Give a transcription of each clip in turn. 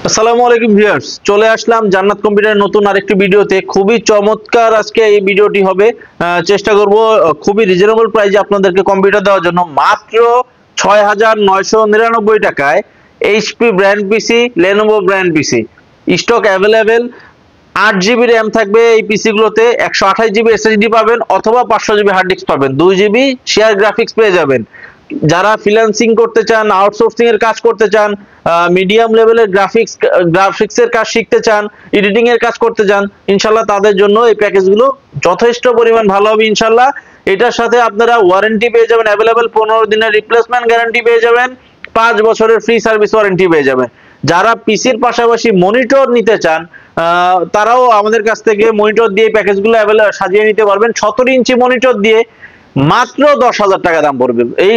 আসসালামু আলাইকুম ভিউয়ার্স, চলে আসলাম জান্নাত কম্পিউটারের নতুন আরেকটি ভিডিওতে। খুবই চমৎকার আজকে এই ভিডিওটি হবে। চেষ্টা করব খুবই রিজনেবল প্রাইসে আপনাদেরকে কম্পিউটার দেওয়ার জন্য। মাত্র ৬,৯৯৯ টাকায় এইচপি ব্র্যান্ড পিসি, লেনোভো ব্র্যান্ড পিসি স্টক অ্যাভেলেবেল। 8 জিবি র্যাম থাকবে এই পিসি গুলোতে, 128 জিবি এসএসডি পাবেন অথবা 500 জিবি হার্ড ডিস্ক পাবেন, 2 জিবি শেয়ার গ্রাফিক্স পেয়ে যাবেন। যারা ফ্রিল্যান্সিং করতে চান, আউটসোর্সিং এর কাজ করতে চান, মিডিয়াম লেভেলের গ্রাফিক্সের কাজ শিখতে চান, এডিটিং এর কাজ করতে চান, ইনশাল্লাহ তাদের জন্য এই প্যাকেজগুলো যথেষ্ট পরিমাণ ভালো হবে ইনশাল্লাহ। এটার সাথে আপনারা ওয়ারেন্টি পেয়ে যাবেন অ্যাভেলেবেল, 15 দিনের রিপ্লেসমেন্ট গ্যারান্টি পেয়ে যাবেন, 5 বছরের ফ্রি সার্ভিস ওয়ারেন্টি পেয়ে যাবেন। যারা পিসির পাশাপাশি মনিটর নিতে চান, তারাও আমাদের কাছ থেকে মনিটর দিয়ে প্যাকেজগুলো সাজিয়ে নিতে পারবেন। 17 ইঞ্চি মনিটর দিয়ে মাত্র 10,000 টাকা দাম পড়বে। এই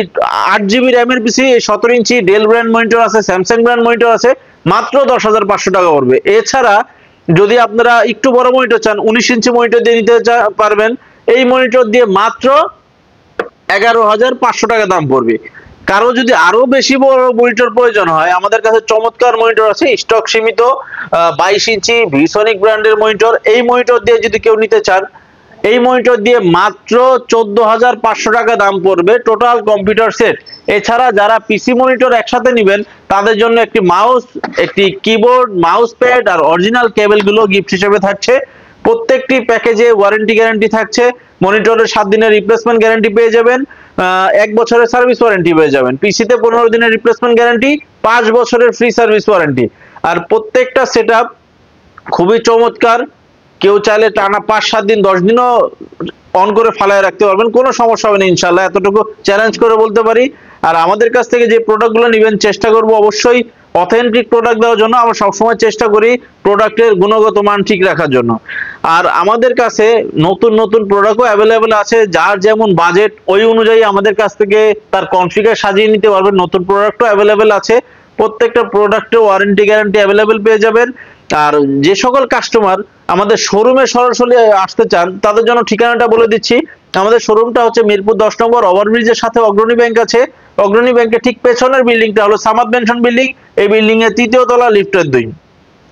8 জিবি র্যামের পিসি, 17 ইঞ্চি ডেল ব্র্যান্ড মনিটর আছে, স্যামসাং ব্র্যান্ড মনিটর আছে, মাত্র 10,500 টাকা পড়বে। এছাড়া যদি আপনারা একটু বড় মনিটর চান, 19 ইঞ্চি মনিটর দিয়ে নিতে পারবেন। এই মনিটর দিয়ে মাত্র 11,500 টাকা দাম পড়বে। কারো যদি আরো বেশি বড় মনিটর প্রয়োজন হয়, আমাদের কাছে চমৎকার মনিটর আছে, স্টক সীমিত 22 ইঞ্চি ভিসনিক ব্র্যান্ডের মনিটর। এই মনিটর দিয়ে যদি কেউ নিতে চান, এই মনিটর দিয়ে মাত্র 14,500 টাকা দাম পড়বে টোটাল কম্পিউটার সেট। এছাড়া যারা পিসি মনিটর একসাথে নেবেন, তাদের জন্য একটি মাউস, একটি কিবোর্ড, মাউস প্যাড আর অরিজিনাল কেবলগুলো গিফট হিসেবে থাকছে। প্রত্যেকটি প্যাকেজে ওয়ারেন্টি গ্যারান্টি থাকছে। মনিটরের 7 দিনের রিপ্লেসমেন্ট গ্যারান্টি পেয়ে যাবেন, 1 বছরের সার্ভিস ওয়ারেন্টি পেয়ে যাবেন। পিসিতে 15 দিনের রিপ্লেসমেন্ট গ্যারান্টি, 5 বছরের ফ্রি সার্ভিস ওয়ারেন্টি। আর প্রত্যেকটা সেটআপ খুবই চমৎকার। কেউ চাইলে টানা 5-7 দিন 10 দিনও অন করে ফালায় রাখতে পারবেন, কোনো সমস্যা হবে না ইনশাল্লাহ, এতটুকু চ্যালেঞ্জ করে বলতে পারি। আর আমাদের কাছ থেকে যে প্রোডাক্টগুলো নেবেন, চেষ্টা করব অবশ্যই অথেন্টিক প্রোডাক্ট দেওয়ার জন্য। আমরা সবসময় চেষ্টা করি প্রোডাক্টের গুণগত মান ঠিক রাখার জন্য। আর আমাদের কাছে নতুন নতুন প্রোডাক্টও অ্যাভেলেবেল আছে। যার যেমন বাজেট, ওই অনুযায়ী আমাদের কাছ থেকে তার কনফিগার সাজিয়ে নিতে পারবেন। নতুন প্রোডাক্টও অ্যাভেলেবেল আছে। প্রত্যেকটা প্রোডাক্টে ওয়ারেন্টি গ্যারান্টি অ্যাভেলেবেল পেয়ে যাবেন। আর যে সকল কাস্টমার আমাদের শোরুমে সরাসরি আসতে চান, তাদের জন্য ঠিকানাটা বলে দিচ্ছি। আমাদের শোরুমটা হচ্ছে মিরপুর 10 নম্বর ওভারব্রিজের সাথে অগ্রণী ব্যাংক আছে। অগ্রণী ব্যাংকের ঠিক পেছনের বিল্ডিংটা হলো সামাদ মেনশন বিল্ডিং। এই বিল্ডিং এর 3য় তলা, লিফটের 2।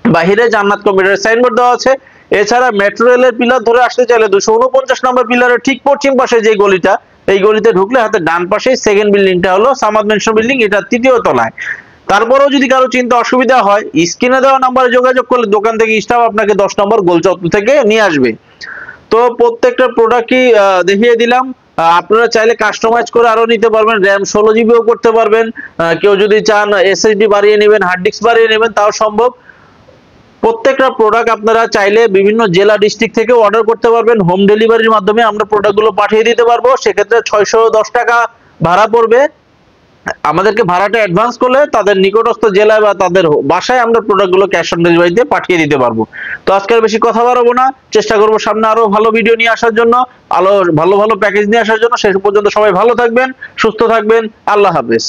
বাহিরে জান্নাত কম্পিউটার সাইনবোর্ড দেওয়া আছে। এছাড়া মেট্রো রেলের পিলার ধরে আসতে চাইলে 249 নম্বর পিলারের ঠিক পশ্চিম পাশে যে গলিটা, এই গলিতে ঢুকলে হাতে ডান পাশে সেকেন্ড বিল্ডিংটা হলো সামাদ মেনশন বিল্ডিং, এটা 3য় তলায়। তারপরেও যদি কারো চিন্তা অসুবিধা হয়, স্ক্রিনে দেওয়া নাম্বারে যোগাযোগ করলে দোকান থেকে স্টাফ আপনাকে 10 নম্বর গোলচত্বর থেকে নিয়ে আসবে। তো প্রত্যেকটা প্রোডাক্টই দেখিয়ে দিলাম। আপনারা চাইলে কাস্টমাইজ করে আরো নিতে পারবেন, র্যাম 16 জিবিও করতে পারবেন। কেউ যদি চান এসএসডি বাড়িয়ে নেবেন, হার্ড ডিস্ক বাড়িয়ে নেবেন, তাও সম্ভব। প্রত্যেকটা প্রোডাক্ট আপনারা চাইলে বিভিন্ন জেলা ডিস্ট্রিক্ট থেকে অর্ডার করতে পারবেন। হোম ডেলিভারির মাধ্যমে আমরা প্রোডাক্টগুলো পাঠিয়ে দিতে পারবো। সেক্ষেত্রে 610 টাকা ভাড়া পড়বে। আমাদেরকে ভাড়াটা অ্যাডভান্স করলে তাদের নিকটস্থ জেলায় বা তাদের বাসায় আমরা প্রোডাক্টগুলো ক্যাশ অন ডেলিভারিতে পাঠিয়ে দিতে পারবো। তো আজকে আর বেশি কথা বাড়াবো না, চেষ্টা করবো সামনে আরো ভালো ভিডিও নিয়ে আসার জন্য, ভালো ভালো প্যাকেজ নিয়ে আসার জন্য। শেষ পর্যন্ত সবাই ভালো থাকবেন, সুস্থ থাকবেন। আল্লাহ হাফেজ।